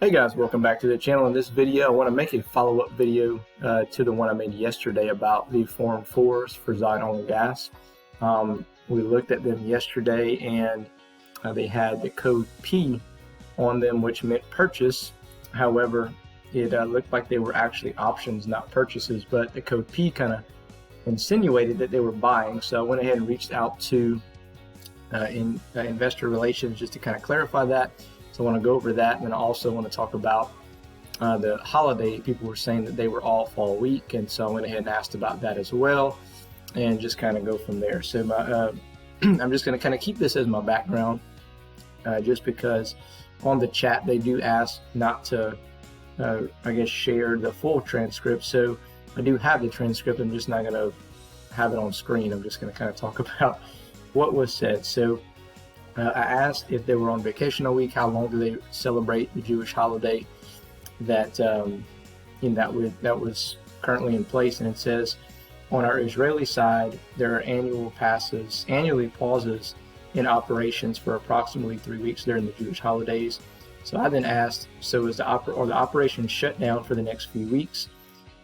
Hey guys, welcome back to the channel. In this video, I want to make a follow-up video to the one I made yesterday about the Form 4s for ZNOG gas. We looked at them yesterday and they had the code P on them, which meant purchase. However, it looked like they were actually options, not purchases, but the code P kind of insinuated that they were buying. So I went ahead and reached out to investor relations just to kind of clarify that. So I want to go over that, and then I also want to talk about the holiday. People were saying that they were off all week, and so I went ahead and asked about that as well, and just kind of go from there. So I'm just going to kind of keep this as my background, just because on the chat they do ask not to, I guess, share the full transcript. So I do have the transcript. I'm just not going to have it on screen. I'm just going to kind of talk about what was said. So I asked if they were on vacation a week, how long do they celebrate the Jewish holiday that that was currently in place, and it says on our Israeli side there are annually pauses in operations for approximately 3 weeks during the Jewish holidays. So I then asked, so is the operation shut down for the next few weeks?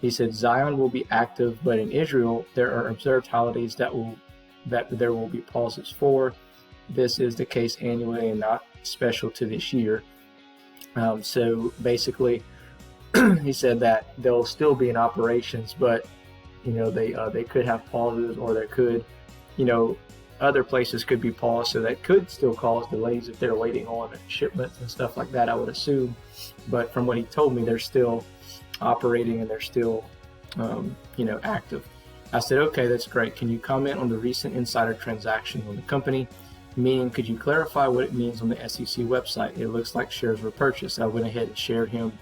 He said Zion will be active, but in Israel there are observed holidays that there will be pauses for. This is the case annually and not special to this year. So basically, he said that they'll still be in operations, but they could have pauses, or there could, other places could be paused, so that could still cause delays if they're waiting on shipments and stuff like that, I would assume. But from what he told me, they're still operating and they're still, active. I said, okay, that's great. Can you comment on the recent insider transaction on the company? Meaning, could you clarify what it means on the SEC website? It looks like shares were purchased. I went ahead and shared him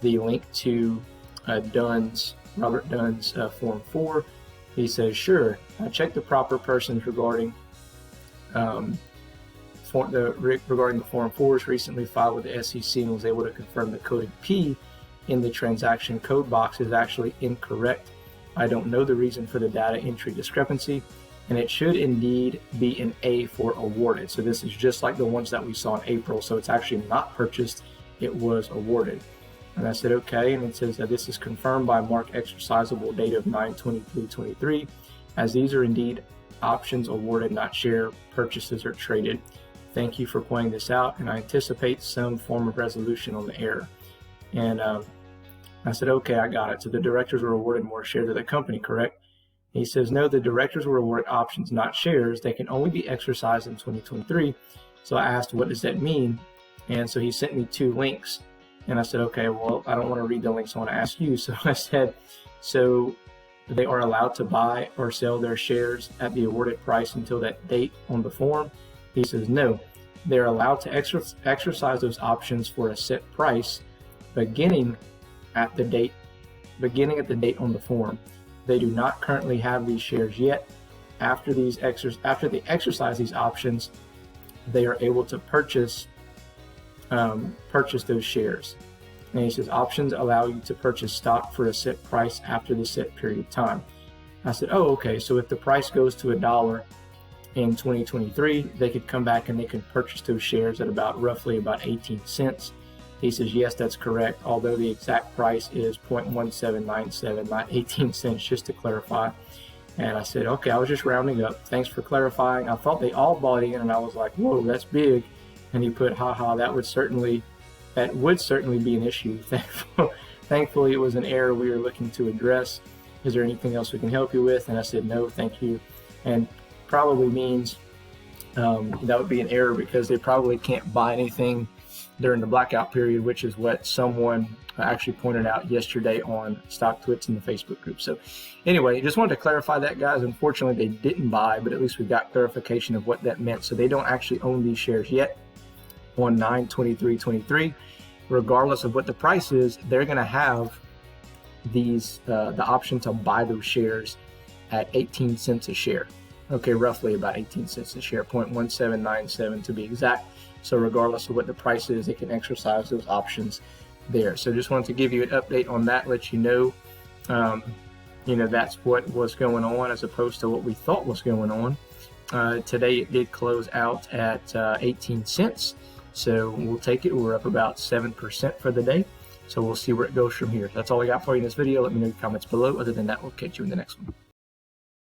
the link to Robert Dunn's Form 4. He says, sure. I checked the proper persons regarding the Form 4s recently filed with the SEC and was able to confirm the coded P in the transaction code box is actually incorrect. I don't know the reason for the data entry discrepancy, and it should indeed be an A for awarded. So this is just like the ones that we saw in April. So it's actually not purchased, it was awarded. And I said, okay. And it says that this is confirmed by marked exercisable date of 9/23/23, as these are indeed options awarded, not share purchases or traded. Thank you for pointing this out, and I anticipate some form of resolution on the error. And I said, okay, I got it. So the directors were awarded more shares of the company, correct? He says, no, the directors were awarded options, not shares. They can only be exercised in 2023. So I asked, what does that mean? And so he sent me 2 links. And I said, okay, well, I don't want to read the links. I want to ask you. So I said, so they are allowed to buy or sell their shares at the awarded price until that date on the form? He says, no, they're allowed to exercise those options for a set price beginning at the date on the form. They do not currently have these shares yet. After they exercise these options, they are able to purchase those shares. And he says options allow you to purchase stock for a set price after the set period of time. I said, oh, okay. So if the price goes to $1 in 2023, they could come back and they can purchase those shares at roughly about 18 cents. He says, yes, that's correct, although the exact price is 0.1797, not 18 cents, just to clarify. And I said, okay, I was just rounding up. Thanks for clarifying. I thought they all bought in, and I was like, whoa, that's big. And he put, haha, that would certainly be an issue. Thankfully, it was an error we were looking to address. Is there anything else we can help you with? And I said, no, thank you. And probably means that would be an error because they probably can't buy anything during the blackout period, which is what someone actually pointed out yesterday on Stock Twits in the Facebook group. So anyway, just wanted to clarify that, guys. Unfortunately, they didn't buy, but at least we got clarification of what that meant. So they don't actually own these shares yet on 9/23/23. Regardless of what the price is, they're going to have the option to buy those shares at 18 cents a share. Okay, roughly about 18 cents a share, 0.1797 to be exact. So regardless of what the price is, they can exercise those options there. So just wanted to give you an update on that, let you know, that's what was going on as opposed to what we thought was going on. Today it did close out at 18 cents. So we'll take it. We're up about 7% for the day. So we'll see where it goes from here. That's all I got for you in this video. Let me know your comments below. Other than that, we'll catch you in the next one.